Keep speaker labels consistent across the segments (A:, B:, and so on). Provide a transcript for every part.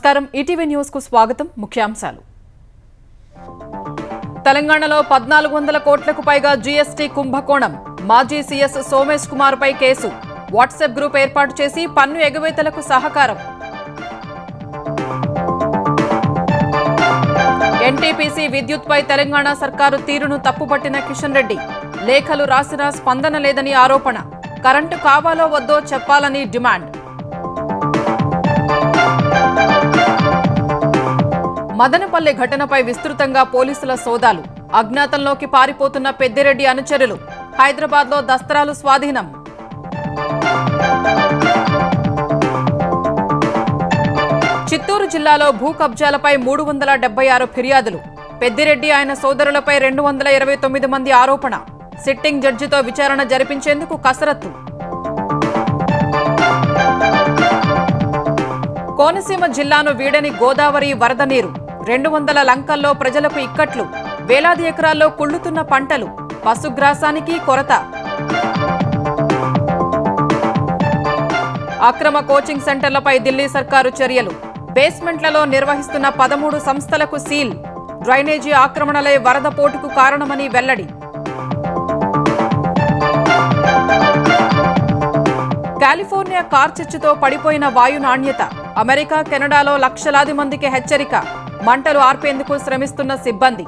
A: నమస్కారం ETV news కు స్వాగతం ముఖ్యాంశాలు తెలంగాణలో 1400 కోట్లకు పైగా జీఎస్టీ కుంభకోణం మాజీ సీఎస్ సోమేష్ కుమార్ పై కేసు వాట్సాప్ గ్రూప్ ఏర్పాటు చేసి పన్ను ఎగవేతలకు సహకారం ఎన్టీపీసీ విద్యుత్ పై తెలంగాణ సర్కారు తీరును తప్పుపట్టిన కిషన్ రెడ్డి లేఖలు రాసినా స్పందన లేదని ఆరోపణ కరెంటు కావాలో వద్దో చెప్పాలని డిమాండ్ మదనపల్లె ఘటనపై విస్తృతంగా పోలీసుల సోదాలు అజ్ఞాతంలోకి పారిపోతున్న పెద్దిరెడ్డి అనుచరులు హైదరాబాద్లో దస్త్రాలు స్వాధీనం చిత్తూరు జిల్లాలో భూ కబ్జాలపై 376 ఫిర్యాదులు పెద్దిరెడ్డి ఆయన సోదరులపై 229 మంది ఆరోపణ సిట్టింగ్ జడ్జితో విచారణ జరిపించేందుకు కసరత్తు కోనసీమ జిల్లాను వీడని గోదావరి వరద నీరు 200 లంకల్లో ప్రజలకు ఇక్కట్లు వేలాది ఎకరాల్లో కుళ్లుతున్న పంటలు పశుగ్రాసానికి కొరత అక్రమ కోచింగ్ సెంటర్లపై ఢిల్లీ సర్కారు చర్యలు బేస్మెంట్లలో నిర్వహిస్తున్న 13 సంస్థలకు సీల్ డ్రైనేజీ ఆక్రమణలే వరద పోటుకు కారణమని వెల్లడి కాలిఫోర్నియా కార్చిచ్చుతో పడిపోయిన వాయు నాణ్యత అమెరికా కెనడాలో లక్షలాది మందికి హెచ్చరిక మంటలు ఆర్పేందుకు శ్రమిస్తున్న సిబ్బంది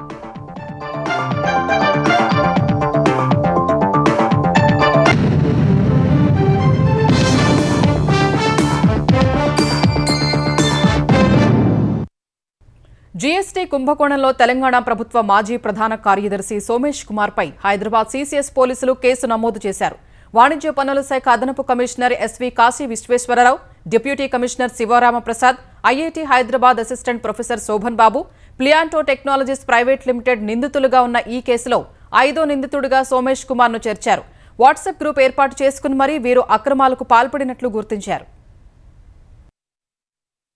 A: జీఎస్టీ కుంభకోణంలో తెలంగాణ ప్రభుత్వ మాజీ ప్రధాన కార్యదర్శి సోమేష్ కుమార్ పై హైదరాబాద్ సీసీఎస్ పోలీసులు కేసు నమోదు చేశారు వాణిజ్య పన్నుల శాఖ అదనపు commissioner SV Kashi Visweswararao deputy commissioner Sivaramaprasad IIT Hyderabad assistant professor Shobhan Babu Plianto technologies private limited నిందితులుగా ఉన్న ఈ కేసులో 5వ నిందితుడిగా సోమేష్ కుమార్ ను చేర్చారు వాట్సాప్ గ్రూప్ ఏర్పాటు చేసుకుని మరీ వీరు అక్రమాలకు పాల్పడినట్లు గుర్తించారు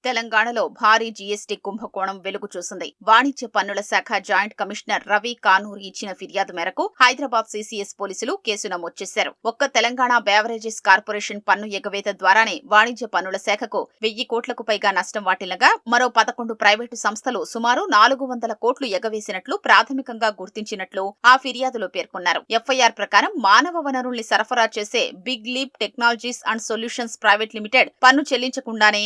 B: తెలంగాణలో భారీ జీఎస్టీ కుంభకోణం వెలుగు చూసింది వాణిజ్య పన్నుల శాఖ జాయింట్ కమిషనర్ రవి కానూరి ఇచ్చిన ఫిర్యాదు మేరకు హైదరాబాద్ సీసీఎస్ పోలీసులు కేసు నమోదు చేశారు ఒక్క తెలంగాణ బేవరేజెస్ కార్పొరేషన్ పన్ను ఎగవేత ద్వారానే వాణిజ్య పన్నుల శాఖకు 1000 కోట్లకు పైగా నష్టం వాటిల్లగా మరో 11 ప్రైవేటు సంస్థలు సుమారు 400 కోట్లు ఎగవేసినట్లు ప్రాథమికంగా గుర్తించినట్లు ఆ ఫిర్యాదులో పేర్కొన్నారు ఎఫ్ఐఆర్ ప్రకారం మానవ వనరుల్ని సరఫరా చేసే big leap technologies and solutions private limited పన్ను చెల్లించకుండానే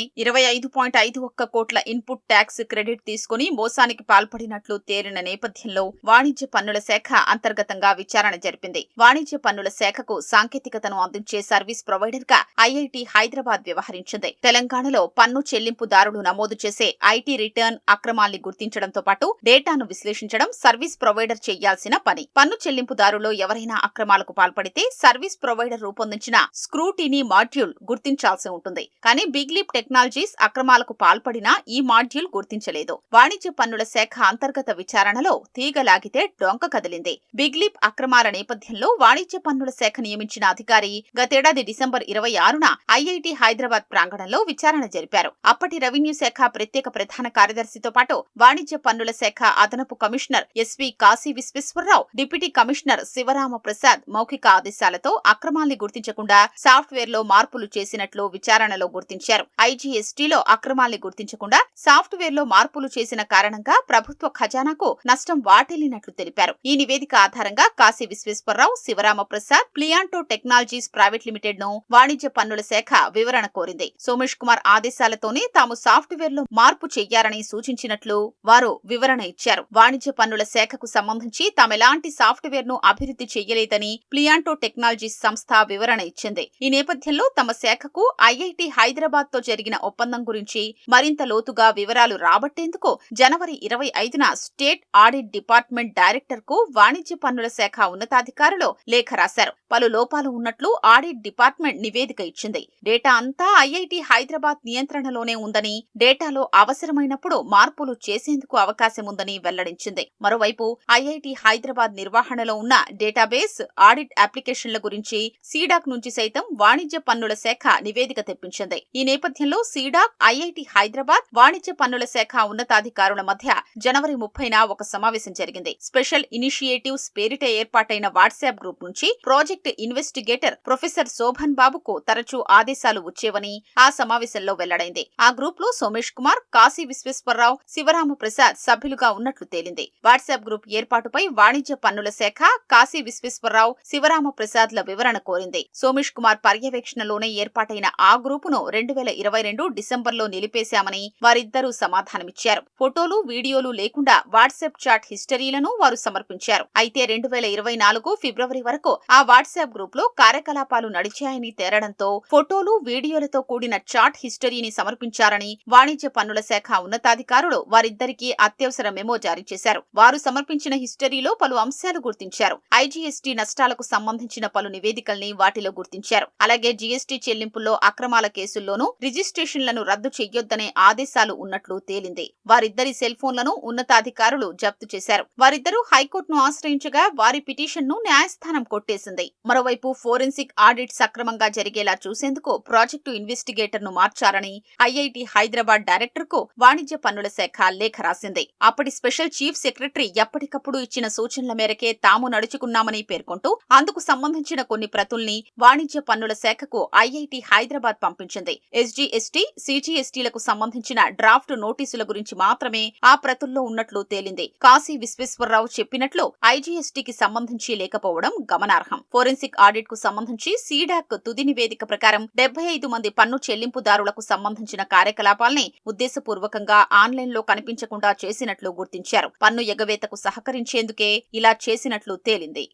B: 25.51 కోట్ల ఇన్పుట్ ట్యాక్స్ క్రెడిట్ తీసుకుని మోసానికి పాల్పడినట్లు తేలిన నేపథ్యంలో వాణిజ్య పన్నుల శాఖ అంతర్గతంగా విచారణ జరిపింది వాణిజ్య పన్నుల శాఖకు సాంకేతికతను అందించే సర్వీస్ ప్రొవైడర్ గా ఐఐటీ హైదరాబాద్ వ్యవహరించింది తెలంగాణలో పన్ను చెల్లింపుదారులు నమోదు చేసే ఐటీ రిటర్న్ అక్రమాల్ని గుర్తించడంతో పాటు డేటాను విశ్లేషించడం సర్వీస్ ప్రొవైడర్ చేయాల్సిన పని పన్ను చెల్లింపుదారులో ఎవరైనా అక్రమాలకు పాల్పడితే సర్వీస్ ప్రొవైడర్ రూపొందించిన స్క్రూటీనీ మాడ్యూల్ గుర్తించాల్సి ఉంటుంది కానీ బిగ్ లీప్ టెక్నాలజీస్ అక్రమాలకు పాల్పడినా ఈ మాడ్యూల్ గుర్తించలేదు వాణిజ్య పన్నుల శాఖ అంతర్గత విచారణలో తీగలాగితే డొంక కదిలింది బిగ్ లీప్ అక్రమాల నేపథ్యంలో వాణిజ్య పన్నుల శాఖ నియమించిన అధికారి గతేడాది డిసెంబర్ 26న ఐఐటీ హైదరాబాద్ ప్రాంగణంలో విచారణ జరిపారు అప్పటి రెవెన్యూ శాఖ ప్రత్యేక ప్రధాన కార్యదర్శితో పాటు వాణిజ్య పన్నుల శాఖ అదనపు commissioner SV Kashi Visweswararao deputy commissioner Sivaramaprasad మౌఖిక ఆదేశాలతో అక్రమాల్ని గుర్తించకుండా సాఫ్ట్వేర్ లో మార్పులు చేసినట్లు విచారణలో గుర్తించారు ఐజీఎస్టీలో అక్రమాల్ని గుర్తించకుండా సాఫ్ట్వేర్ లో మార్పులు చేసిన కారణంగా ప్రభుత్వ ఖజానాకు నష్టం వాటిల్లినట్లు తెలిపారు ఈ నివేదిక ఆధారంగా Kashi Visweswararao Sivaramaprasad Plianto technologies private limited ను వాణిజ్య పన్నుల శాఖ వివరణ కోరింది సోమేష్ కుమార్ ఆదేశాలతోనే తాము సాఫ్ట్వేర్ లో మార్పు చెయ్యాలని సూచించినట్లు వారు వివరణ ఇచ్చారు వాణిజ్య పన్నుల శాఖకు సంబంధించి తామెలాంటి సాఫ్ట్వేర్ ను అభివృద్ధి చెయ్యలేదని ప్లియాంటో టెక్నాలజీస్ సంస్థ వివరణ ఇచ్చింది ఈ నేపథ్యంలో తమ శాఖకు ఐఐటీ హైదరాబాద్ తో జరిగిన ఒప్పందం గురించి మరింత లోతుగా వివరాలు రాబట్టేందుకు జనవరి 25న స్టేట్ ఆడిట్ డిపార్ట్మెంట్ డైరెక్టర్ కు వాణిజ్య పన్నుల శాఖ ఉన్నతాధికారులు లేఖ రాశారు పలు లోపాలు ఉన్నట్లు ఆడిట్ డిపార్ట్మెంట్ నివేదిక ఇచ్చింది డేటా అంతా ఐఐటీ హైదరాబాద్ నియంత్రణలోనే ఉందని డేటాలో అవసరమైనప్పుడు మార్పులు చేసేందుకు అవకాశం ఉందని వెల్లడించింది మరోవైపు ఐఐటీ హైదరాబాద్ నిర్వహణలో ఉన్న డేటాబేస్ ఆడిట్ అప్లికేషన్ల గురించి సీడాక్ నుంచి సైతం వాణిజ్య పన్నుల శాఖ నివేదిక తెప్పించింది ఈ నేపథ్యంలో సీడాక్ ఐఐటీ ఐఐటి హైదరాబాద్ వాణిజ్య పన్నుల శాఖ ఉన్నతాధికారుల మధ్య జనవరి 30న ఒక సమావేశం జరిగింది. స్పెషల్ ఇనిషియేటివ్స్ పేరిట ఏర్పాటైన వాట్సాప్ గ్రూప్ నుంచి ప్రాజెక్ట్ ఇన్వెస్టిగేటర్ ప్రొఫెసర్ శోభన్ బాబుకు తరచూ ఆదేశాలు వచ్చేవని ఆ సమావేశంలో వెల్లడైంది. ఆ గ్రూప్ లో సోమేష్ కుమార్, కాశీ విశ్వేశ్వరరావు, శివరామ ప్రసాద్ సభ్యులుగా ఉన్నట్లు తేలింది. వాట్సాప్ గ్రూప్ ఏర్పాటుపై వాణిజ్య పన్నుల శాఖ కాశీ విశ్వేశ్వరరావు, శివరామ ప్రసాద్ల వివరణ కోరింది. సోమేష్ కుమార్ పర్యవేక్షణలోనే ఏర్పాటైన ఆ గ్రూపును 2022 డిసెంబర్లో నిలిపేశామని వారిద్దరూ సమాధానమిచ్చారు. ఫోటోలు, వీడియోలు లేకుండా వాట్సాప్ చాట్ హిస్టరీలను వారు సమర్పించారు. అయితే 2024 ఫిబ్రవరి వరకు ఆ వాట్సాప్ గ్రూప్ లో కార్యకలాపాలు నడిచాయని తేలడంతో ఫోటోలు, వీడియోలతో కూడిన చాట్ హిస్టరీని సమర్పించారని వాణిజ్య పన్నుల శాఖ ఉన్నతాధికారులు వారిద్దరికీ అత్యవసర మెమో జారీ చేశారు. వారు సమర్పించిన హిస్టరీలో పలు అంశాలు గుర్తించారు. ఐజీఎస్టీ నష్టాలకు సంబంధించిన పలు నివేదికల్ని వాటిలో గుర్తించారు. అలాగే జీఎస్టీ చెల్లింపుల్లో అక్రమాల కేసుల్లోనూ రిజిస్ట్రేషన్లను రద్దు చెయ్యొద్దనే ఆదేశాలు ఉన్నట్లు తేలింది. వారిద్దరి సెల్ ఫోన్లను ఉన్నతాధికారులు జప్తు చేశారు. వారిద్దరూ హైకోర్టును ఆశ్రయించగా వారి పిటిషన్ను న్యాయస్థానం కొట్టేసింది. మరోవైపు ఫోరెన్సిక్ ఆడిట్ సక్రమంగా జరిగేలా చూసేందుకు ప్రాజెక్టు ఇన్వెస్టిగేటర్ ను మార్చారని ఐఐటి హైదరాబాద్ డైరెక్టర్ కు వాణిజ్య పన్నుల శాఖ లేఖ రాసింది. అప్పటి స్పెషల్ చీఫ్ సెక్రటరీ ఎప్పటికప్పుడు ఇచ్చిన సూచనల మేరకే తాము నడుచుకున్నామని పేర్కొంటూ అందుకు సంబంధించిన కొన్ని ప్రతుల్ని వాణిజ్య పన్నుల శాఖకు ఐఐటి హైదరాబాద్ పంపించింది. ఎస్జీఎస్టీ, సిజీఎస్టీలకు సంబంధించిన డ్రాఫ్ట్ నోటీసుల గురించి మాత్రమే ఆ ప్రతుల్లో ఉన్నట్లు తేలింది. కాశీ విశ్వేశ్వరరావు చెప్పినట్లు ఐజీఎస్టీకి సంబంధించి లేకపోవడం గమనార్హం. ఫోరెన్సిక్ ఆడిట్ కు సంబంధించి సీడాక్ తుది నివేదిక ప్రకారం 75 మంది పన్ను చెల్లింపుదారులకు సంబంధించిన కార్యకలాపాల్ని ఉద్దేశపూర్వకంగా ఆన్లైన్లో కనిపించకుండా చేసినట్లు గుర్తించారు. పన్ను ఎగవేతకు సహకరించేందుకే ఇలా చేసినట్లు తేలింది.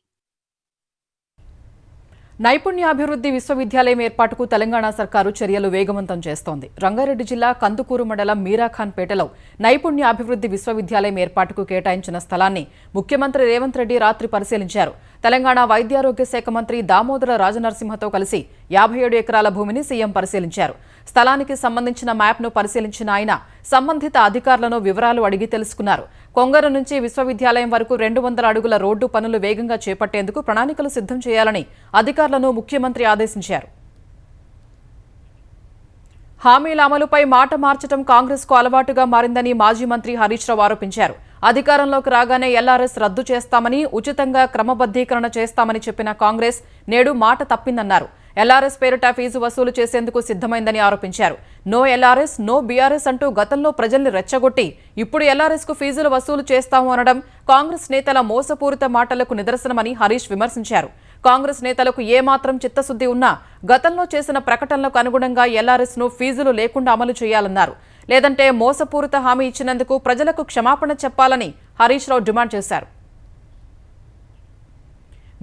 A: నైపుణ్యాభివృద్ధి విశ్వవిద్యాలయం ఏర్పాటుకు తెలంగాణ సర్కారు చర్యలు వేగవంతం చేస్తోంది. రంగారెడ్డి జిల్లా కందుకూరు మండలం మీరాఖాన్పేటలో నైపుణ్యాభివృద్ధి విశ్వవిద్యాలయం ఏర్పాటుకు కేటాయించిన స్థలాన్ని ముఖ్యమంత్రి రేవంత్ రెడ్డి రాత్రి పరిశీలించారు. తెలంగాణ వైద్యారోగ్య శాఖ మంత్రి దామోదర రాజనరసింహతో కలిసి 57 ఎకరాల భూమిని సీఎం పరిశీలించారు. స్థలానికి సంబంధించిన మ్యాప్ను పరిశీలించిన ఆయన సంబంధిత అధికారులను వివరాలు అడిగి తెలుసుకున్నారు. కొంగర నుంచి విశ్వవిద్యాలయం వరకు 200 అడుగుల రోడ్డు పనులు వేగంగా చేపట్టేందుకు ప్రణాళికలు సిద్ధం చేయాలని అధికారులను ముఖ్యమంత్రి ఆదేశించారు. హామీల అమలుపై మాట మార్చడం కాంగ్రెస్కు అలవాటుగా మారిందని మాజీ మంత్రి హరీష్ రావు ఆరోపించారు. అధికారంలోకి రాగానే ఎల్ఆర్ఎస్ రద్దు చేస్తామని, ఉచితంగా క్రమబద్దీకరణ చేస్తామని చెప్పిన కాంగ్రెస్ నేడు మాట తప్పిందన్నారు. ఎల్ఆర్ఎస్ పేరిట ఫీజు వసూలు చేసేందుకు సిద్ధమైందని ఆరోపించారు. నో ఎల్ఆర్ఎస్, నో బీఆర్ఎస్ అంటూ గతంలో ప్రజల్ని రెచ్చగొట్టి ఇప్పుడు ఎల్ఆర్ఎస్ కు ఫీజులు వసూలు చేస్తాము అనడం కాంగ్రెస్ నేతల మోసపూరిత మాటలకు నిదర్శనమని హరీష్ విమర్శించారు. కాంగ్రెస్ నేతలకు ఏమాత్రం చిత్తశుద్ధి ఉన్నా గతంలో చేసిన ప్రకటనలకు అనుగుణంగా ఎల్ఆర్ఎస్ ను ఫీజులు లేకుండా అమలు చేయాలన్నారు. లేదంటే మోసపూరిత హామీ ఇచ్చినందుకు ప్రజలకు క్షమాపణ చెప్పాలని హరీష్ రావు డిమాండ్ చేశారు.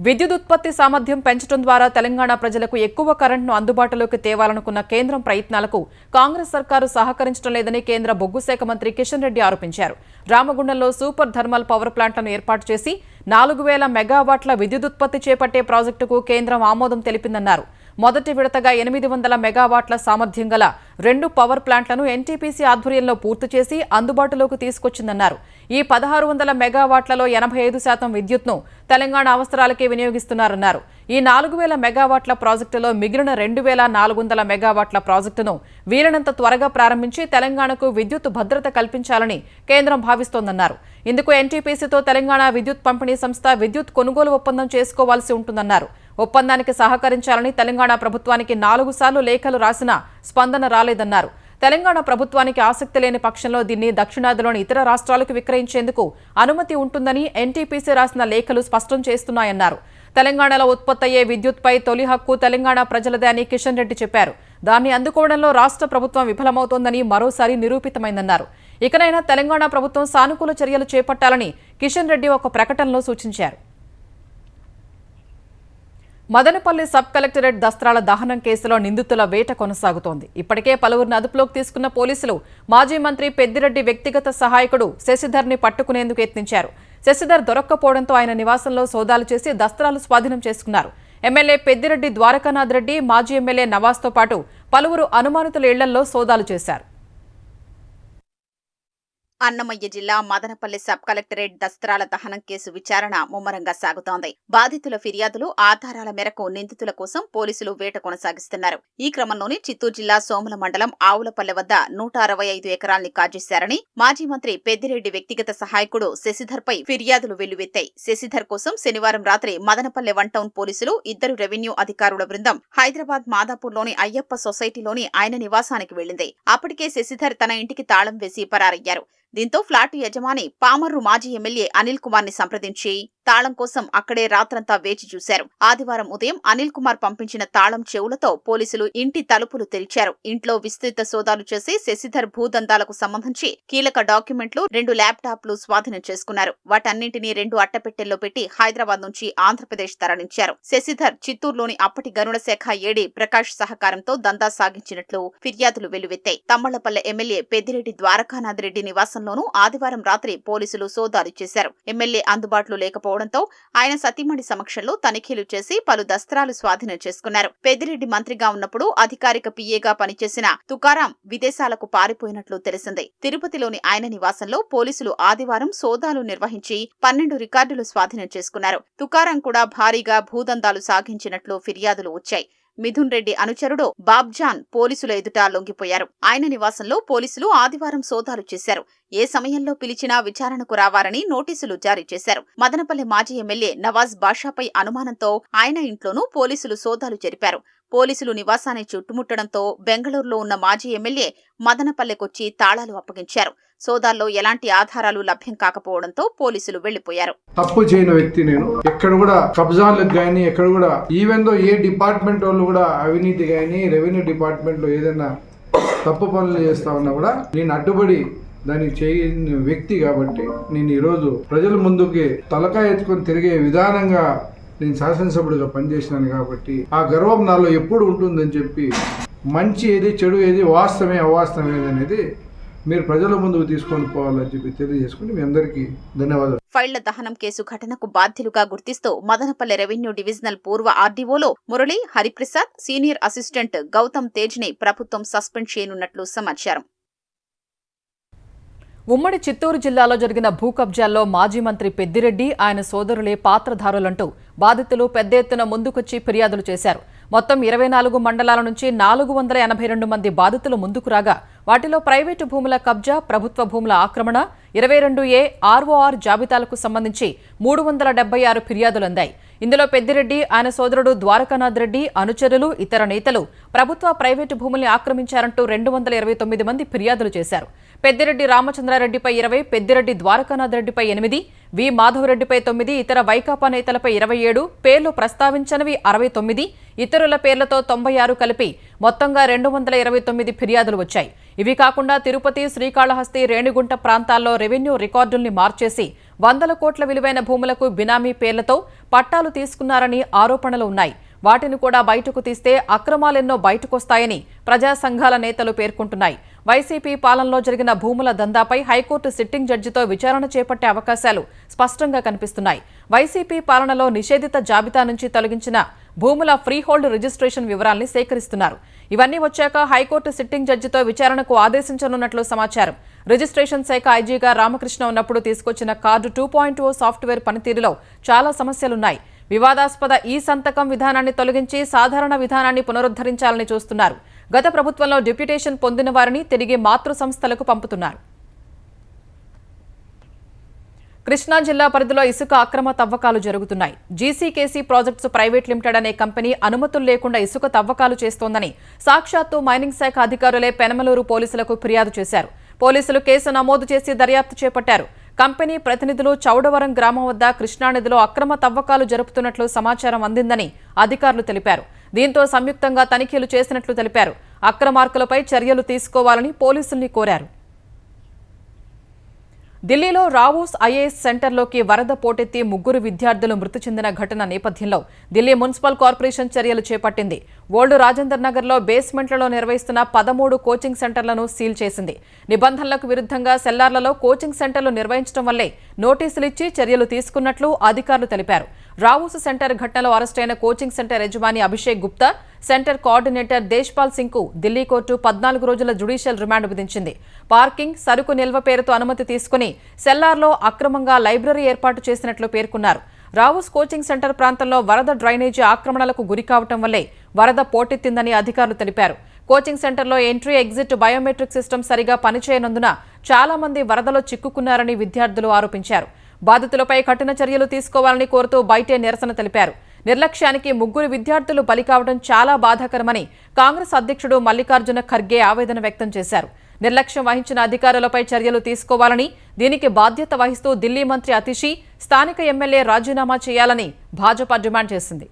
A: విద్యుత్ ఉత్పత్తి సామర్థ్యం పెంచడం ద్వారా తెలంగాణ ప్రజలకు ఎక్కువ కరెంట్ను అందుబాటులోకి తేవాలనుకున్న కేంద్రం ప్రయత్నాలకు కాంగ్రెస్ సర్కారు సహకరించడం లేదని కేంద్ర బొగ్గు శాఖ మంత్రి కిషన్ రెడ్డి ఆరోపించారు. రామగుండంలో సూపర్ థర్మల్ పవర్ ప్లాంట్లను ఏర్పాటు చేసి 4000 మెగావాట్ల విద్యుదుత్పత్తి చేపట్టే ప్రాజెక్టుకు కేంద్రం ఆమోదం తెలిపిందన్నారు. మొదటి విడతగా 800 మెగావాట్ల సామర్థ్యం గల 2 పవర్ ప్లాంట్లను ఎన్టీపీసీ ఆధ్వర్యంలో పూర్తి చేసి అందుబాటులోకి తీసుకొచ్చిందన్నారు. ఈ 1600 మెగావాట్లలో 85% విద్యుత్ను తెలంగాణ అవసరాలకే వినియోగిస్తున్నారన్నారు. ఈ 4000 మెగావాట్ల ప్రాజెక్టులో మిగిలిన 2400 మెగావాట్ల ప్రాజెక్టును వీలైనంత త్వరగా ప్రారంభించి తెలంగాణకు విద్యుత్ భద్రత కల్పించాలని కేంద్రం భావిస్తోందన్నారు. ఇందుకు ఎన్టీపీసీతో తెలంగాణ విద్యుత్ పంపిణీ సంస్థ విద్యుత్ కొనుగోలు ఒప్పందం చేసుకోవాల్సి ఉంటుందన్నారు. ఒప్పందానికి సహకరించాలని తెలంగాణ ప్రభుత్వానికి 4 సార్లు లేఖలు రాసినా స్పందన రాలేదన్నారు. తెలంగాణ ప్రభుత్వానికి ఆసక్తి లేని పక్షంలో దీన్ని దక్షిణాదిలోని ఇతర రాష్ట్రాలకు విక్రయించేందుకు అనుమతి ఉంటుందని ఎన్టీపీసీ రాసిన లేఖలు స్పష్టం చేస్తున్నాయన్నారు. తెలంగాణలో ఉత్పత్తయ్యే విద్యుత్పై తొలి హక్కు తెలంగాణ ప్రజలదే అని కిషన్ రెడ్డి చెప్పారు. దాన్ని అందుకోవడంలో రాష్ట్ర ప్రభుత్వం విఫలమవుతోందని మరోసారి నిరూపితమైందన్నారు. ఇకనైనా తెలంగాణ ప్రభుత్వం సానుకూల చర్యలు చేపట్టాలని కిషన్ రెడ్డి ఒక ప్రకటనలో సూచించారు. మదనపల్లి సబ్ కలెక్టరేట్ దస్త్రాల దహనం కేసులో నిందితుల వేట కొనసాగుతోంది. ఇప్పటికే పలువురిని అదుపులోకి తీసుకున్న పోలీసులు మాజీ మంత్రి పెద్దిరెడ్డి వ్యక్తిగత సహాయకుడు శశిధర్ని పట్టుకునేందుకు యత్నించారు. శశిధర్ దొరక్కపోవడంతో ఆయన నివాసంలో సోదాలు చేసి దస్త్రాలు స్వాధీనం చేసుకున్నారు. ఎమ్మెల్యే పెద్దిరెడ్డి ద్వారకానాథ్ రెడ్డి, మాజీ ఎమ్మెల్యే నవాజ్తో పాటు పలువురు అనుమానితుల ఇళ్లల్లో సోదాలు చేశారు.
B: అన్నమయ్య జిల్లా మదనపల్లి సబ్ కలెక్టరేట్ దస్త్రాల దహనం కేసు విచారణ ముమ్మరంగా సాగుతోంది. బాధితుల ఫిర్యాదులు ఆధారాల మేరకు నిందితుల కోసం పోలీసులు వేట కొనసాగిస్తున్నారు. ఈ క్రమంలోనే చిత్తూరు జిల్లా సోముల మండలం ఆవులపల్లె వద్ద 165 ఎకరాల్ని కాజేశారని మాజీ మంత్రి పెద్దిరెడ్డి వ్యక్తిగత సహాయకుడు శశిధర్ పై ఫిర్యాదులు వెల్లువెత్తాయి. శశిధర్ కోసం శనివారం రాత్రి మదనపల్లె 1 టౌన్ పోలీసులు 2 రెవెన్యూ అధికారుల బృందం హైదరాబాద్ మాదాపూర్లోని అయ్యప్ప సొసైటీలోని ఆయన నివాసానికి వెళ్లింది. అప్పటికే శశిధర్ తన ఇంటికి తాళం వేసి పరారయ్యారు. దీంతో ఫ్లాట్ యజమాని పామర్రు మాజీ ఎమ్మెల్యే అనిల్ కుమార్ ని సంప్రదించి తాళం కోసం అక్కడే రాత్రంతా వేచి చూశారు. ఆదివారం ఉదయం అనిల్ కుమార్ పంపించిన తాళం చెవులతో పోలీసులు ఇంటి తలుపులు తెరిచారు. ఇంట్లో విస్తృత సోదాలు చేసి శశిధర్ భూదందాలకు సంబంధించి కీలక డాక్యుమెంట్లు 2 ల్యాప్టాప్లు స్వాధీనం చేసుకున్నారు. వాటన్నింటినీ 2 అట్టపెట్టెల్లో పెట్టి హైదరాబాద్ నుంచి ఆంధ్రప్రదేశ్ తరలించారు. శశిధర్ చిత్తూరులోని అప్పటి గనుల శాఖ ఏడీ ప్రకాష్ సహకారంతో దందా సాగించినట్లు ఫిర్యాదులు వెల్లువెత్తాయి. తమ్మళ్లపల్లె ఎమ్మెల్యే పెద్దిరెడ్డి ద్వారకానాథ్ రెడ్డి నివాసంలోనూ ఆదివారం రాత్రి పోలీసులు సోదాలు చేశారు. ఎమ్మెల్యే అందుబాటులో లేకపోవడంతో ఆయన సతీమణి సమక్షంలో తనిఖీలు చేసి పలు దస్త్రాలు స్వాధీనం చేసుకున్నారు. పెద్దిరెడ్డి మంత్రిగా ఉన్నప్పుడు అధికారిక పిఏగా పనిచేసిన తుకారాం విదేశాలకు పారిపోయినట్లు తెలిసింది. తిరుపతిలోని ఆయన నివాసంలో పోలీసులు ఆదివారం సోదాలు నిర్వహించి 12 రికార్డులు స్వాధీనం చేసుకున్నారు. తుకారాం కూడా భారీగా భూదందాలు సాగించినట్లు ఫిర్యాదులు వచ్చాయి. మిథున్ రెడ్డి అనుచరుడు బాబ్జాన్ పోలీసుల ఎదుట లొంగిపోయారు. ఆయన నివాసంలో పోలీసులు ఆదివారం సోదాలు చేశారు. ఏ సమయంలో పిలిచినా విచారణకు రావాలని నోటీసులు జారీ చేశారు. మదనపల్లి మాజీ ఎమ్మెల్యే నవాజ్ బాషాపై అనుమానంతో ఆయన ఇంట్లోనూ పోలీసులు సోదాలు జరిపారు. పోలీసులు నివాసాన్ని చుట్టుముట్టడంతో బెంగళూరులో ఉన్న మాజీ ఎమ్మెల్యే మదనపల్లెకొచ్చి తాళాలు అప్పగించారు. సోదాల్లో ఎలాంటి ఆధారాలు లభ్యం కాకపోవడంతో పోలీసులు వెళ్లిపోయారు.
C: తప్పు చేయని వ్యక్తి నేను. ఎక్కడ కూడా కబ్జాలకు గానీ ఎక్కడ కూడా ఈవెన్ దో ఏ డిపార్ట్మెంట్ వాళ్ళు కూడా అవినీతి గానీ రెవెన్యూ డిపార్ట్మెంట్ లో ఏదైనా తప్పు పనులు చేస్తా ఉన్నా కూడా నేను అడ్డుపడి దానికి చేయని వ్యక్తి కాబట్టి నేను ఈరోజు ప్రజల ముందుకి తలకాయ ఎత్తుకొని తిరిగే విధానంగా నేను శాసనసభ్యుడిగా పనిచేసినాను కాబట్టి ఆ గర్వం నాలో ఎప్పుడు ఉంటుందని చెప్పి మంచి ఏది చెడు ఏది వాస్తవమే అవాస్తవం ఏదనేది మీరు ప్రజల ముందుకు తీసుకొని పోవాలని చెప్పి తెలియజేసుకుని మీ అందరికీ ధన్యవాదాలు.
B: ఫైళ్ల దహనం కేసు ఘటనకు బాధ్యులుగా గుర్తిస్తూ మదనపల్లె రెవెన్యూ డివిజనల్ పూర్వ ఆర్డీఓలో మురళి, హరిప్రసాద్, సీనియర్ అసిస్టెంట్ గౌతమ్ తేజ్ ని ప్రభుత్వం సస్పెండ్ చేయనున్నట్లు సమాచారం.
A: ఉమ్మడి చిత్తూరు జిల్లాలో జరిగిన భూ కబ్జాల్లో మాజీ మంత్రి పెద్దిరెడ్డి ఆయన సోదరులే పాత్రధారులంటూ బాధితులు పెద్ద ఎత్తున ముందుకొచ్చి ఫిర్యాదులు చేశారు. మొత్తం 24 మండలాల నుంచి 482 మంది బాధితులు ముందుకు రాగా వాటిలో ప్రైవేటు భూముల కబ్జా, ప్రభుత్వ భూముల ఆక్రమణ, 22A ROR జాబితాలకు సంబంధించి 376 ఫిర్యాదులు అందాయి. ఇందులో పెద్దిరెడ్డి, ఆయన సోదరుడు ద్వారకానాథ్ రెడ్డి, అనుచరులు, ఇతర నేతలు ప్రభుత్వ ప్రైవేటు భూముల్ని ఆక్రమించారంటూ 229 మంది ఫిర్యాదులు చేశారు. పెద్దిరెడ్డి రామచంద్రారెడ్డిపై 20, పెద్దిరెడ్డి ద్వారకానాథ్ రెడ్డిపై 8, వి మాధవరెడ్డిపై 9, ఇతర వైకాపా నేతలపై 27, పేర్లు ప్రస్తావించనివి 69, ఇతరుల పేర్లతో 96 కలిపి మొత్తంగా 229 ఫిర్యాదులు వచ్చాయి. ఇవి కాకుండా తిరుపతి, శ్రీకాళహస్తి, రేణిగుంట ప్రాంతాల్లో రెవెన్యూ రికార్డుల్ని మార్చేసి 100 కోట్ల విలువైన భూములకు బినామీ పేర్లతో పట్టాలు తీసుకున్నారని ఆరోపణలు ఉన్నాయి. వాటిని కూడా బయటకు తీస్తే అక్రమాలెన్నో బయటకొస్తాయని ప్రజా సంఘాల నేతలు పేర్కొంటున్నాయి. వైసీపీ పాలనలో జరిగిన భూముల దందాపై హైకోర్టు సిట్టింగ్ జడ్జితో విచారణ చేపట్టే అవకాశాలు స్పష్టంగా కనిపిస్తున్నాయి. వైసీపీ పాలనలో నిషేధిత జాబితా నుంచి తొలగించిన భూముల ఫ్రీహోల్డ్ రిజిస్ట్రేషన్ వివరాల్ని సేకరిస్తున్నారు. ఇవన్నీ వచ్చాక హైకోర్టు సిట్టింగ్ జడ్జితో విచారణకు ఆదేశించనున్నట్లు సమాచారం. రిజిస్ట్రేషన్ శాఖ ఐజీగా రామకృష్ణ ఉన్నప్పుడు తీసుకొచ్చిన కార్డు 2.0 సాఫ్ట్వేర్ పనితీరులో చాలా సమస్యలున్నాయి. వివాదాస్పద ఈ సంతకం విధానాన్ని తొలగించి సాధారణ విధానాన్ని పునరుద్ధరించాలని చూస్తున్నారు. గత ప్రభుత్వంలో డిప్యూటేషన్ పొందిన వారిని తిరిగి మాతృ సంస్థలకు పంపుతున్నారు. కృష్ణా జిల్లా పరిధిలో ఇసుక అక్రమ తవ్వకాలు జరుగుతున్నాయి. జీసీకేసీ ప్రాజెక్ట్స్ ప్రైవేట్ లిమిటెడ్ అనే కంపెనీ అనుమతులు లేకుండా ఇసుక తవ్వకాలు చేస్తోందని సాక్షాత్తు మైనింగ్ శాఖ అధికారులే పెనమలూరు పోలీసులకు ఫిర్యాదు చేశారు. పోలీసులు కేసు నమోదు చేసి దర్యాప్తు చేపట్టారు. కంపెనీ ప్రతినిధులు చౌడవరం గ్రామం వద్ద కృష్ణానదిలో అక్రమ తవ్వకాలు జరుపుతున్నట్లు సమాచారం అందిందని అధికారులు తెలిపారు. దీంతో సంయుక్తంగా తనిఖీలు చేసినట్లు తెలిపారు. అక్రమార్కులపై చర్యలు తీసుకోవాలని పోలీసుల్ని కోరారు. ఢిల్లీలో రావూస్ ఐఏఎస్ సెంటర్లోకి వరద పోటెత్తి 3 విద్యార్థులు మృతి చెందిన ఘటన నేపథ్యంలో ఢిల్లీ మున్సిపల్ కార్పొరేషన్ చర్యలు చేపట్టింది. ఓల్డ్ రాజేందర్ నగర్లో బేస్మెంట్లలో నిర్వహిస్తున్న 13 కోచింగ్ సెంటర్లను సీల్ చేసింది. నిబంధనలకు విరుద్ధంగా సెల్లార్లలో కోచింగ్ సెంటర్లు నిర్వహించడం వల్లే నోటీసులిచ్చి చర్యలు తీసుకున్నట్లు అధికారులు తెలిపారు. రావూస్ సెంటర్ ఘటనలో అరెస్టైన కోచింగ్ సెంటర్ యజమాని అభిషేక్ గుప్తా, సెంటర్ కోఆర్డినేటర్ దేశ్పాల్ సింగ్ కు ఢిల్లీ కోర్టు 14 రోజుల జ్యుడిషియల్ రిమాండ్ విధించింది. పార్కింగ్, సరుకు నిల్వ పేరుతో అనుమతి తీసుకుని సెల్లార్లో అక్రమంగా లైబ్రరీ ఏర్పాటు చేసినట్లు పేర్కొన్నారు. రావూస్ కోచింగ్ సెంటర్ ప్రాంతంలో వరద డ్రైనేజీ ఆక్రమణలకు గురికావటం వల్లే వరద పోటెత్తిందని అధికారులు తెలిపారు. కోచింగ్ సెంటర్లో ఎంట్రీ, ఎగ్జిట్ బయోమెట్రిక్ సిస్టమ్ సరిగా పనిచేయనందున చాలా మంది వరదలో చిక్కుకున్నారని విద్యార్థులు ఆరోపించారు. బాధితులపై కఠిన చర్యలు తీసుకోవాలని కోరుతూ బయటే నిరసన తెలిపారు. నిర్లక్ష్యానికి 3 విద్యార్థులు బలి కావడం చాలా బాధాకరమని కాంగ్రెస్ అధ్యక్షుడు మల్లికార్జున ఖర్గే ఆవేదన వ్యక్తం చేశారు. నిర్లక్ష్యం వహించిన అధికారులపై చర్యలు తీసుకోవాలని, దీనికి బాధ్యత వహిస్తూ ఢిల్లీ మంత్రి అతిషి, స్థానిక ఎమ్మెల్యే రాజీనామా చేయాలని భాజపా డిమాండ్ చేసింది.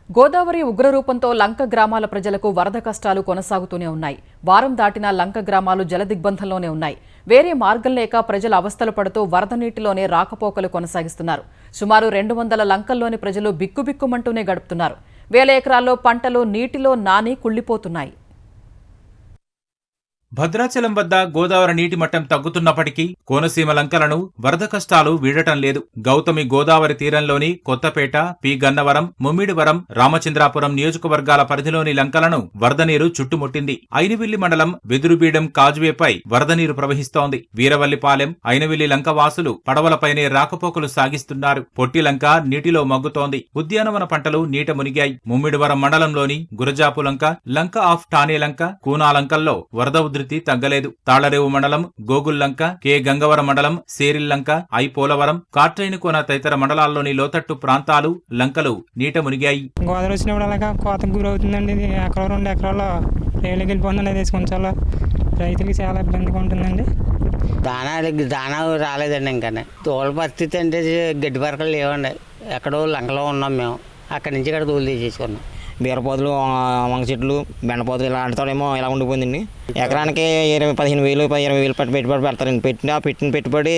A: గోదావరి ఉగ్రరూపంతో లంక గ్రామాల ప్రజలకు వరద కష్టాలు కొనసాగుతూనే ఉన్నాయి. వారం దాటినా లంక గ్రామాలు జలదిగ్బంధంలోనే ఉన్నాయి. వేరే మార్గం లేక ప్రజలు అవస్థలు పడుతూ వరద నీటిలోనే రాకపోకలు కొనసాగిస్తున్నారు. సుమారు 200 లంకల్లోని ప్రజలు బిక్కుబిక్కుమంటూనే గడుపుతున్నారు. వేల ఎకరాల్లో పంటలు నీటిలో నాని కుళ్లిపోతున్నాయి.
D: భద్రాచలం వద్ద గోదావరి నీటి మట్టం తగ్గుతున్నప్పటికీ కోనసీమ లంకలను వరద కష్టాలు వీడటం లేదు. గౌతమి గోదావరి తీరంలోని కొత్తపేట, పి గన్నవరం, ముమ్మిడివరం, రామచంద్రాపురం నియోజకవర్గాల పరిధిలోని లంకలను వరద నీరు చుట్టుముట్టింది. ఐనవిల్లి మండలం వెదురుబీడం కాజువేపై వరద నీరు ప్రవహిస్తోంది. వీరవల్లిపాలెం, ఐనవిల్లి లంక వాసులు పడవలపైనే రాకపోకలు సాగిస్తున్నారు. పొట్టిలంక నీటిలో మగ్గుతోంది. ఉద్యానవన పంటలు నీట మునిగాయి. ముమ్మిడివరం మండలంలోని గురజాపు లంక, లంక ఆఫ్ టానే లంక, కూనాలంకల్లో వరద ఉధృతి తగ్గలేదు. తాళరేవు మండలం గోగుల్లంక, కె గంగవరం మండలం సేరిల్లంక, ఐ పోలవరం, కాట్రైనుకోన తదితర మండలాల్లోని లోతట్టు ప్రాంతాలు లంకలు నీట మునిగాయి.
E: గోదావరి వచ్చినప్పుడు అలాగా కోతకు గురవుతుందండి. ఇది ఎకరం 2 ఎకరాల్లో రేవులకి వెళ్ళిపోతుందండి. అది వేసుకొని రైతులకి చాలా ఇబ్బందిగా ఉంటుందండి.
F: దానా రాలేదండి. ఇంకా తోల పరిస్థితి అంటే గడ్డి పరకలు లేవండి. ఎక్కడో లంకలో ఉన్నాం మేము. అక్కడి నుంచి ఇక్కడ తోలు తీసేసుకున్నాం. బీరపోతులు, వంగ చెట్లు, బెండపోతులు ఇలాంటితోనేమో ఇలా ఉండిపోయిందండి. ఎకరానికి 15,000, 20,000 పెట్టుబడి పెడతారండి. పెట్టిన పెట్టుబడి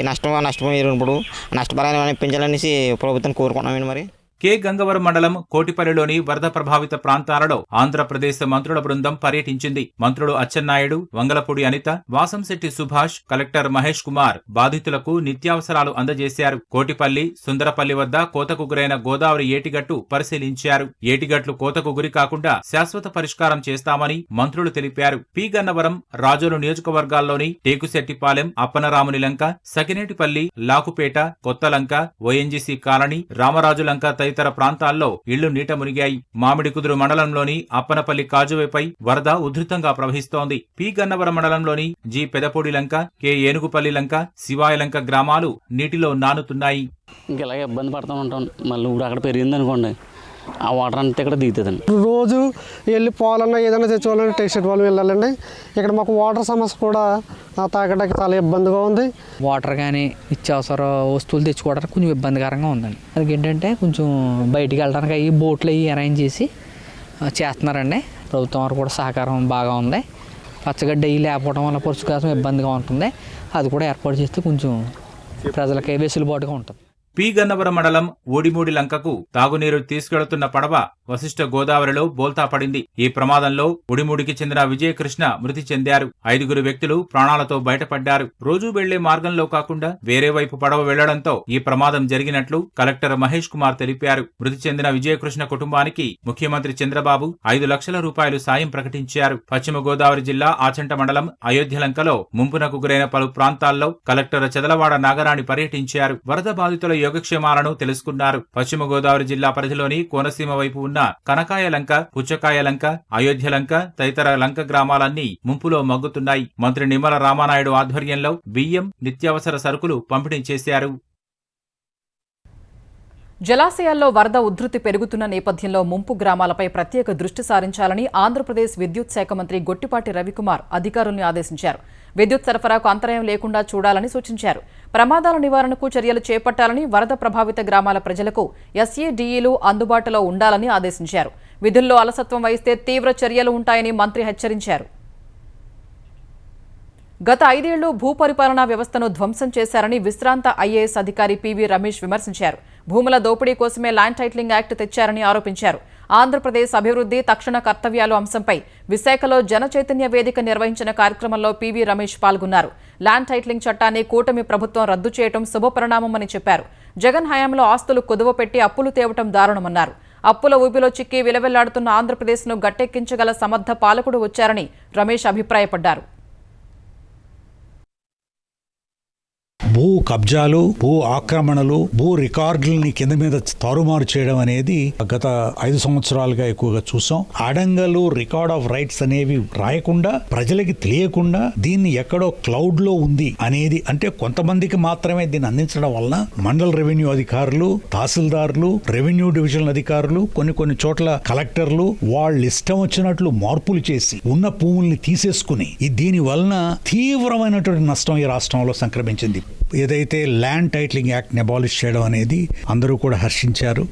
F: నష్టపోయినప్పుడు నష్టపరాన్ని ఇప్పించాలనేసి ప్రభుత్వం కోరుకున్నామండి. మరి
D: కె గంగవరం మండలం కోటిపల్లిలోని వరద ప్రభావిత ప్రాంతాలలో ఆంధ్రప్రదేశ్ మంత్రుల బృందం పర్యటించింది. మంత్రులు అచ్చెన్నాయుడు, వంగలపూడి అనిత, వాసంశెట్టి సుభాష్, కలెక్టర్ మహేష్ కుమార్ బాధితులకు నిత్యావసరాలు అందజేశారు. కోటిపల్లి, సుందరపల్లి వద్ద కోతకు గురైన గోదావరి ఏటిగట్టు పరిశీలించారు. ఏటిగట్లు కోతకు గురి కాకుండా శాశ్వత పరిష్కారం చేస్తామని మంత్రులు తెలిపారు. పి గన్నవరం, రాజోలు నియోజకవర్గాల్లోని టేకుశెట్టిపాలెం, అప్పనరాముని లంక, సకినేటిపల్లి, లాకుపేట, కొత్తలంక, ఓఎన్జీసీ కాలనీ, రామరాజులంక తదితర ప్రాంతాల్లో ఇళ్లు నీట మునిగాయి. మామిడికుదురు మండలంలోని అప్పనపల్లి కాజువేపై వరద ఉధృతంగా ప్రవహిస్తోంది. పి గన్నవరం మండలంలోని జి పెదపూడి లంక, కె ఏనుగుపల్లి లంక, శివాయలంక గ్రామాలు నీటిలో నానుతున్నాయి.
G: ఇంక ఇలాగే ఇబ్బంది పడుతూ ఉంటాం. మళ్ళీ ఇప్పుడు అక్కడ పెరిగింది అనుకోండి, ఆ వాటర్ అంతా ఇక్కడ దిగుతుందండి.
H: రోజు వెళ్ళి పోవాలన్నా ఏదైనా తెచ్చుకోవాలన్నా టీ-షర్ట్ వాళ్ళు వెళ్ళాలండి. ఇక్కడ మాకు వాటర్ సమస్య కూడా తాగడానికి చాలా ఇబ్బందిగా ఉంది.
I: వాటర్ కానీ నిత్యావసర వస్తువులు తెచ్చుకోవడానికి కొంచెం ఇబ్బందికరంగా ఉందండి. అది ఏంటంటే కొంచెం బయటికి వెళ్ళడానికి అవి బోట్లు అవి అరేంజ్ చేసి చేస్తున్నారండి. ప్రభుత్వం వారు కూడా సహకారం బాగా ఉంది. పచ్చగడ్డ అవి లేకపోవడం వల్ల పరుచు కోసం ఇబ్బందిగా ఉంటుంది. అది కూడా ఏర్పాటు చేస్తే కొంచెం ప్రజలకి వెసులుబాటుగా ఉంటుంది.
D: పి గన్నవరం మండలం ఊడిమూడి లంకకు తాగునీరు తీసుకెళ్తున్న పడవ వశిష్ఠ గోదావరిలో బోల్తా పడింది. ఈ ప్రమాదంలో ఉడిమూడికి చెందిన విజయకృష్ణ మృతి చెందారు. 5 వ్యక్తులు ప్రాణాలతో బయటపడ్డారు. రోజూ వెళ్లే మార్గంలో కాకుండా వేరే వైపు పడవ వెళ్లడంతో ఈ ప్రమాదం జరిగినట్లు కలెక్టర్ మహేష్ కుమార్ తెలిపారు. మృతి చెందిన విజయకృష్ణ కుటుంబానికి ముఖ్యమంత్రి చంద్రబాబు 5 లక్షల రూపాయలు సాయం ప్రకటించారు. పశ్చిమ గోదావరి జిల్లా ఆచంట మండలం అయోధ్యలంకలో ముంపునకు గురైన పలు ప్రాంతాల్లో కలెక్టర్ చదలవాడ నాగరాణి పర్యటించారు. వరద బాధితుల యోగక్షేమాలను తెలుసుకున్నారు. పశ్చిమ గోదావరి జిల్లా పరిధిలోని కోనసీమ వైపు ఉన్న కనకాయలంక, పుచ్చకాయలంక, అయోధ్యలంక తదితర లంక గ్రామాలన్నీ ముంపులో మగ్గుతున్నాయి. మంత్రి నిమ్మల రామానాయుడు ఆధ్వర్యంలో బియ్యం, నిత్యావసర సరుకులు పంపిణీ చేశారు.
A: జలాశయాల్లో వరద ఉధృతి పెరుగుతున్న నేపథ్యంలో ముంపు గ్రామాలపై ప్రత్యేక దృష్టి సారించాలని ఆంధ్రప్రదేశ్ విద్యుత్ శాఖ మంత్రి గొట్టిపాటి రవికుమార్ అధికారులను ఆదేశించారు. విద్యుత్ సరఫరాకు అంతరాయం లేకుండా చూడాలని సూచించారు. ప్రమాదాల నివారణకు చర్యలు చేపట్టాలని, వరద ప్రభావిత గ్రామాల ప్రజలకు ఎస్ఏడీఈలు అందుబాటులో ఉండాలని ఆదేశించారు. విధుల్లో అలసత్వం వహిస్తే తీవ్ర చర్యలు ఉంటాయని మంత్రి హెచ్చరించారు. గత 5 ఏళ్లు భూపరిపాలనా వ్యవస్థను ధ్వంసం చేశారని విశ్రాంత ఐఏఎస్ అధికారి పివి రమేష్ విమర్శించారు. భూముల దోపిడీ కోసమే ల్యాండ్ టైటిలింగ్ యాక్ట్ తెచ్చారని ఆరోపించారు. ఆంధ్రప్రదేశ్ అభివృద్ధి తక్షణ కర్తవ్యాలు అంశంపై విశాఖలో జనచైతన్య వేదిక నిర్వహించిన కార్యక్రమంలో పివి రమేష్ పాల్గొన్నారు. ల్యాండ్ టైటిలింగ్ చట్టాన్ని కూటమి ప్రభుత్వం రద్దు చేయడం శుభపరిణామమని చెప్పారు. జగన్ హయాంలో ఆస్తులు కుదువపెట్టి అప్పులు తేవటం దారుణమన్నారు. అప్పుల ఊబిలో చిక్కి విలవెల్లాడుతున్న ఆంధ్రప్రదేశ్ను గట్టెక్కించగల సమర్థ పాలకుడు వచ్చారని రమేష్ అభిప్రాయపడ్డారు.
J: భూ కబ్జాలు, భూ ఆక్రమణలు, భూ రికార్డులని కింద మీద తారుమారు చేయడం అనేది గత 5 సంవత్సరాలుగా ఎక్కువగా చూసాం. అడంగలు రికార్డ్ ఆఫ్ రైట్స్ అనేవి రాయకుండా, ప్రజలకి తెలియకుండా దీన్ని ఎక్కడో క్లౌడ్ లో ఉంది అనేది, అంటే కొంతమందికి మాత్రమే దీన్ని అందించడం వలన మండల రెవెన్యూ అధికారులు, తహసీల్దారులు, రెవెన్యూ డివిజనల్ అధికారులు, కొన్ని చోట్ల కలెక్టర్లు వాళ్ళు ఇష్టం వచ్చినట్లు మార్పులు చేసి ఉన్న భూముల్ని తీసేసుకుని దీని వలన తీవ్రమైనటువంటి నష్టం ఈ రాష్ట్రంలో సంక్రమించింది. ఏదైతే ల్యాండ్ టైటిలింగ్ యాక్ట్ అబాలిష్ చేయడం అనేది అందరూ కూడా హర్షించారు.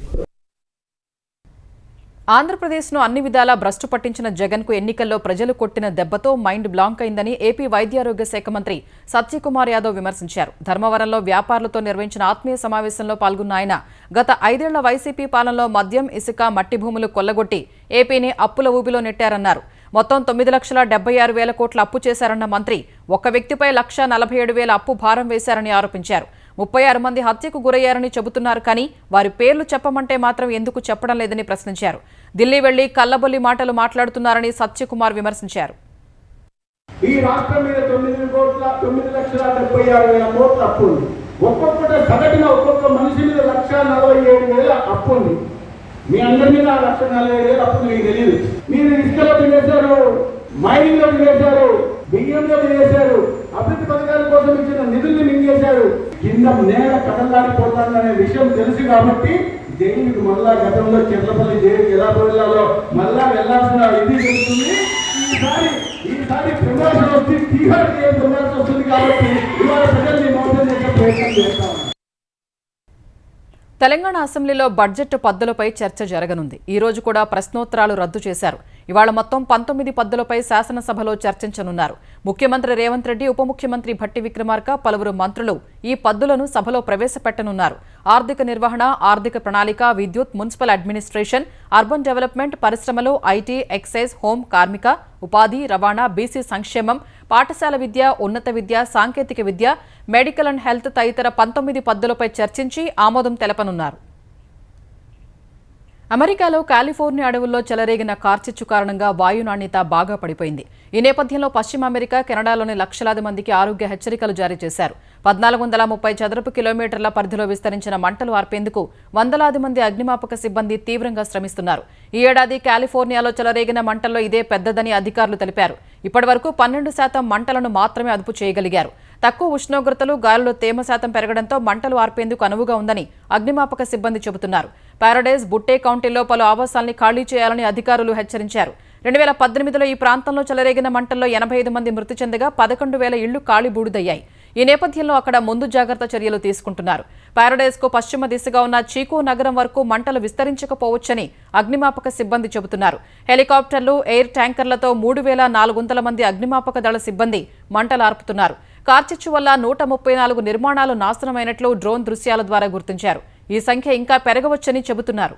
A: ఆంధ్రప్రదేశ్ను అన్ని విధాలా భ్రష్టు పట్టించిన జగన్కు ఎన్నికల్లో ప్రజలు కొట్టిన దెబ్బతో మైండ్ బ్లాంక్ అయిందని ఏపీ వైద్యారోగ్య శాఖ మంత్రి సత్యకుమార్ యాదవ్ విమర్శించారు. ధర్మవరంలో వ్యాపారులతో నిర్వహించిన ఆత్మీయ సమావేశంలో పాల్గొన్న ఆయన గత 5 ఏళ్ల వైసీపీ పాలనలో మద్యం, ఇసుక, మట్టి భూములు కొల్లగొట్టి ఏపీని అప్పుల ఊబిలో నెట్టారన్నారు. మొత్తం 9,76,000 కోట్ల అప్పు చేశారన్న మంత్రి ఒక్క వ్యక్తిపై 1,47,000 అప్పు భారం వేశారని ఆరోపించారు. 36 మంది హత్యకు గురయ్యారని చెబుతున్నారు, కానీ వారి పేర్లు చెప్పమంటే మాత్రం ఎందుకు చెప్పడం లేదని ప్రశ్నించారు. ఢిల్లీ వెళ్లి కల్లబొల్లి మాటలు మాట్లాడుతున్నారని సత్యకుమార్ విమర్శించారు.
K: ఈ రాష్ట్రం మీద 9,76,000 కోట్ల అప్పు ఉంది. ఒక్కొక్కటి సగటున ఒక్కొక్క మనిషి మీద 1,47,000 అప్పు ఉంది. మీ అందరి మీద 1,47,000 అప్పు మీకు తెలియదు. మీరు ఇసుకలో తినేశారు, మైనింగ్ లో తినేశారు, బియ్యంలో తినేశారు, అభివృద్ధి పథకాల కోసం ఇచ్చిన నిధుల్ని మింగేశారు. కింద నేల కదలాడిపోతుందనే విషయం తెలుసు కాబట్టి జైలుకి మళ్ళా గతంలో చెట్లపల్లి జైలుకి ఎలా వెళ్ళాలో మళ్ళా వెళ్లాల్సిన ఇది తెలుస్తుంది. ఈసారి ప్రమోషన్ వచ్చి తీహార్ జైలు ప్రమోషన్ వస్తుంది కాబట్టి ఇవాళ ప్రజల్ని మోసం చేసే ప్రయత్నం చేస్తాం.
A: తెలంగాణ అసెంబ్లీలో బడ్జెట్ పద్దులపై చర్చ జరగనుంది. ఈ రోజు కూడా ప్రశ్నోత్తరాలు రద్దు చేశారు. ఇవాళ మొత్తం 19 పద్దులపై శాసనసభలో చర్చించనున్నారు. ముఖ్యమంత్రి రేవంత్ రెడ్డి, ఉప ముఖ్యమంత్రి భట్టి విక్రమార్క, పలువురు మంత్రులు ఈ పద్దులను సభలో ప్రవేశపెట్టనున్నారు. ఆర్థిక నిర్వహణ, ఆర్థిక ప్రణాళిక, విద్యుత్, మున్సిపల్ అడ్మినిస్ట్రేషన్, అర్బన్ డెవలప్మెంట్, పరిశ్రమలు, ఐటీ, ఎక్సైజ్, హోం, కార్మిక, ఉపాధి, రవాణా, బీసీ సంక్షేమం, పాఠశాల విద్య, ఉన్నత విద్య, సాంకేతిక విద్య, మెడికల్ అండ్ హెల్త్ తదితర 19 పద్దులపై చర్చించి ఆమోదం తెలపనున్నారు. అమెరికాలో కాలిఫోర్నియా అడవుల్లో చెలరేగిన కార్చిచ్చు కారణంగా వాయు నాణ్యత బాగా పడిపోయింది. ఈ నేపథ్యంలో పశ్చిమ అమెరికా, కెనడాలోని లక్షలాది మందికి ఆరోగ్య హెచ్చరికలు జారీ చేశారు. 1430 చదరపు కిలోమీటర్ల పరిధిలో విస్తరించిన మంటలు ఆర్పేందుకు వందలాది మంది అగ్నిమాపక సిబ్బంది తీవ్రంగా శ్రమిస్తున్నారు. ఈ ఏడాది కాలిఫోర్నియాలో చెలరేగిన మంటల్లో ఇదే పెద్దదని అధికారులు తెలిపారు. ఇప్పటివరకు 12% మంటలను మాత్రమే అదుపు చేయగలిగారు. తక్కువ ఉష్ణోగ్రతలు, గాలిలో తేమ శాతం పెరగడంతో మంటలు ఆర్పేందుకు అనువుగా ఉందని అగ్నిమాపక సిబ్బంది చెబుతున్నారు. పారడైజ్, బుట్టే కౌంటీల్లో పలు ఆవాసాల్ని ఖాళీ చేయాలని అధికారులు హెచ్చరించారు. 2018లో ఈ ప్రాంతంలో చెలరేగిన మంటల్లో 85 మంది మృతి చెందగా 11,000 ఇళ్లు ఖాళీ బూడిదయ్యాయి. ఈ నేపథ్యంలో అక్కడ ముందు జాగ్రత్త చర్యలు తీసుకుంటున్నారు. పారడైజ్కు పశ్చిమ దిశగా ఉన్న చీకో నగరం వరకు మంటలు విస్తరించకపోవచ్చని అగ్నిమాపక సిబ్బంది చెబుతున్నారు. హెలికాప్టర్లు, ఎయిర్ ట్యాంకర్లతో 3,400 మంది అగ్నిమాపక దళ సిబ్బంది మంటలు ఆర్పుతున్నారు. కార్చిచ్చు వల్ల 134 నిర్మాణాలు నాశనమైనట్లు డ్రోన్ దృశ్యాల ద్వారా గుర్తించారు. ఈ సంఖ్య ఇంకా పెరగవచ్చని చెబుతున్నారు.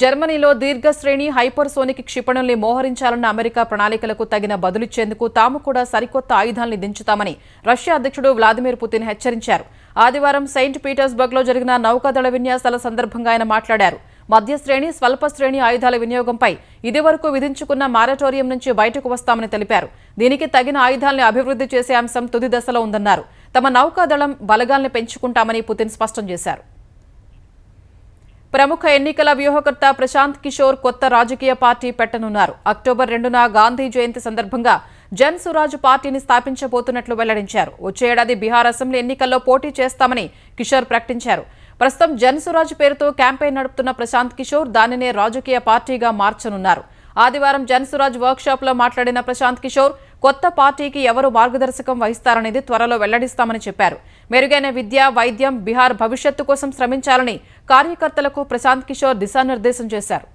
A: జర్మనీలో దీర్ఘశ్రేణి హైపర్సోనిక్ క్షిపణుల్ని మోహరించాలన్న అమెరికా ప్రణాళికలకు తగిన బదులిచ్చేందుకు తాము కూడా సరికొత్త ఆయుధాల్ని దించుతామని రష్యా అధ్యక్షుడు వ్లాదిమిర్ పుతిన్ హెచ్చరించారు. ఆదివారం సెయింట్ పీటర్స్బర్గ్లో జరిగిన నౌకాదళ విన్యాసాల సందర్భంగా ఆయన మాట్లాడారు. మధ్యశ్రేణి, స్వల్ప శ్రేణి ఆయుధాల వినియోగంపై ఇదివరకు విధించుకున్న మారటోరియం నుంచి బయటకు వస్తామని తెలిపారు. దీనికి తగిన ఆయుధాల్ని అభివృద్ధి చేసే అంశం తుది దశలో ఉందన్నారు. తమ నౌకాదళం బలగాల్ని పెంచుకుంటామని పుతిన్ స్పష్టం చేశారు. ప్రముఖ ఎన్నికల వ్యూహకర్త ప్రశాంత్ కిషోర్ కొత్త రాజకీయ పార్టీ పెట్టనున్నారు. అక్టోబర్ 2న గాంధీ జయంతి సందర్భంగా జన్ సురాజ్ పార్టీని స్థాపించబోతున్నట్లు వెల్లడించారు. వచ్చే ఏడాది బీహార్ అసెంబ్లీ ఎన్నికల్లో పోటీ చేస్తామని కిషోర్ ప్రకటించారు. ప్రస్తుతం జన్ సురాజ్ పేరుతో క్యాంపెయిన్ నడుపుతున్న ప్రశాంత్ కిషోర్ దానినే రాజకీయ పార్టీగా మార్చనున్నారు. ఆదివారం జన్ సురాజ్ వర్క్షాప్లో మాట్లాడిన ప్రశాంత్ కిషోర్ కొత్త పార్టీకి ఎవరు మార్గదర్శకం వహిస్తారనేది త్వరలో వెల్లడిస్తామని చెప్పారు. మెరుగైన విద్య, వైద్యం, బీహార్ భవిష్యత్తు కోసం శ్రమించాలని కార్యకర్తలకు ప్రశాంత్ కిషోర్ దిశానిర్దేశం చేశారు.